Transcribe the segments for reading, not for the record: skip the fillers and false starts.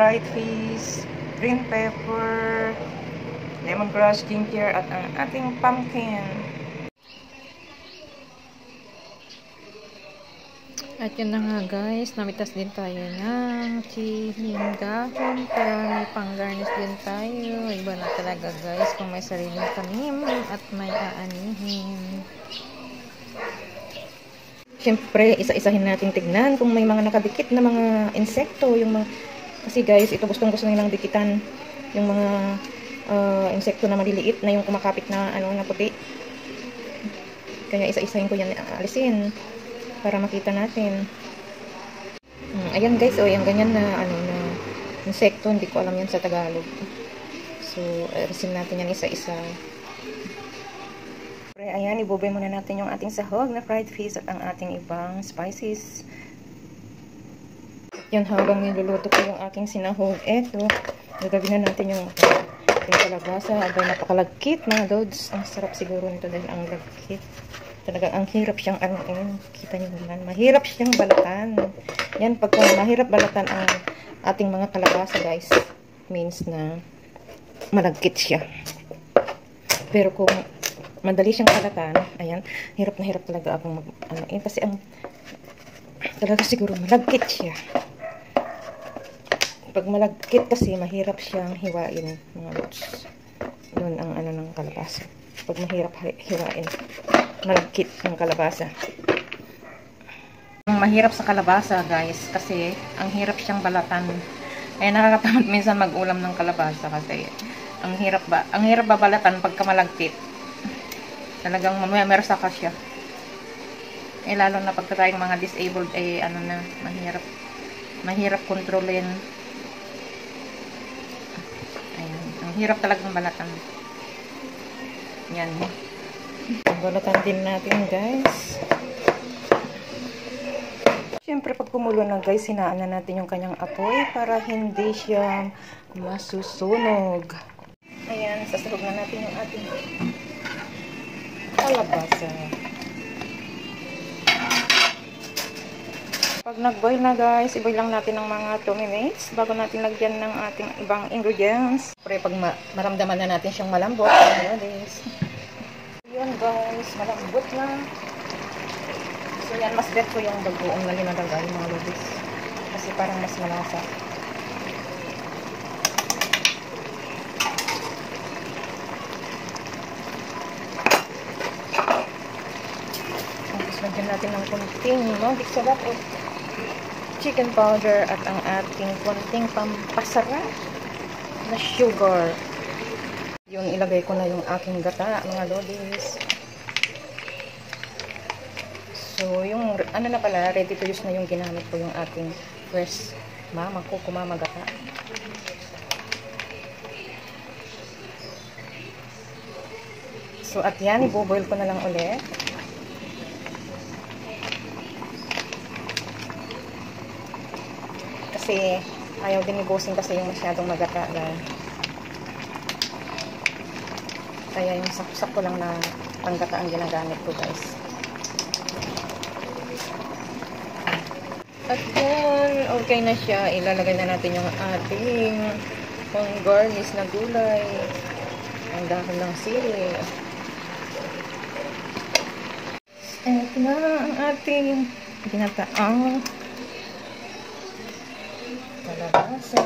fried fish, green pepper, lemongrass, ginger, at ang ating pumpkin. At yun na nga guys, namitas din tayo ng chiling dahon para may pang-garnish din tayo. Iba na talaga guys kung may sariling tanim at may aanihin. Siyempre, isa-isahin natin tignan kung may mga nakadikit na mga insekto. Kasi guys, ito gusto nilang dikitan yung mga insekto na maliliit na yung kumakapit na na puti. Kaya isa-isahin ko yan alisin para makita natin. Ayan guys, yung ganyan na na insekto, hindi ko alam yan sa Tagalog. So, alisin natin yan isa-isa. Ayan, ibubay muna natin yung ating sahog na fried fish at ang ating ibang spices. Yan, habang niluluto ko yung aking sinahog, eto, gagawin na natin yung kalabasa. Abay, napakalagkit mga lods. Ang sarap siguro nito dahil ang lagkit. Talagang ang hirap siyang kita niyo naman. Mahirap siyang balatan. Yan, pagka mahirap balatan ang ating mga kalabasa, guys, means na malagkit siya. Pero kung madali siyang balatan, ayan, hirap na hirap talaga akong kasi talaga siguro malagkit siya. Pag malagkit kasi, mahirap siyang hiwain, mga lods. Yun ang ng kalabasa. Pag mahirap hiwain, malagkit ng kalabasa. Ang mahirap sa kalabasa, guys, kasi ang hirap siyang balatan. Eh, nakakatamad minsan mag-ulam ng kalabasa kasi ang hirap ba balatan pagka malagkit. Talagang meron ka siya. Eh, lalo na pagka tayong mga disabled, mahirap kontrolin. Ayan, ang hirap talagang balatan. Yan. Balatan din natin, guys. Siyempre, pag kumulo na, guys, hinaan na natin yung kanyang apoy para hindi siya masusunog. Ayan, sasahog na natin yung ating kalabasa. Pag nag-boil na, guys, i-boil lang natin ng mga 2 minutes bago natin lagyan ng ating ibang ingredients. Siyempre, pag maramdaman na natin siyang malambot, yun guys, malambot na. So yan, mas bet ko yung bagoong na linalagay, mga lodis. Kasi parang mas malasa. Tapos lagyan natin ng konting magic sarap o chicken powder at ang ating konting pampasarap na sugar. Yun, ilagay ko na yung aking gata, mga lodis. So, yung, na pala, ready to use na yung ginamit ko, yung ating fresh kumama gata. So, at yan, iboboil ko na lang ulit. Kasi, ayaw din ibusin kasi yung masyadong magata lang. Kaya yung sakto lang na panggata ang ginagamit ko, guys. At yan, okay na siya. Ilalagay na natin yung ating pang-garnish na gulay. Ang dahon ng sili. Ito na ang ating ginataang kalabasa.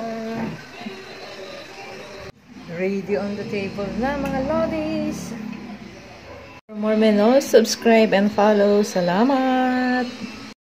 Ready on the table na, mga lodis. For more menus, subscribe and follow. Salamat!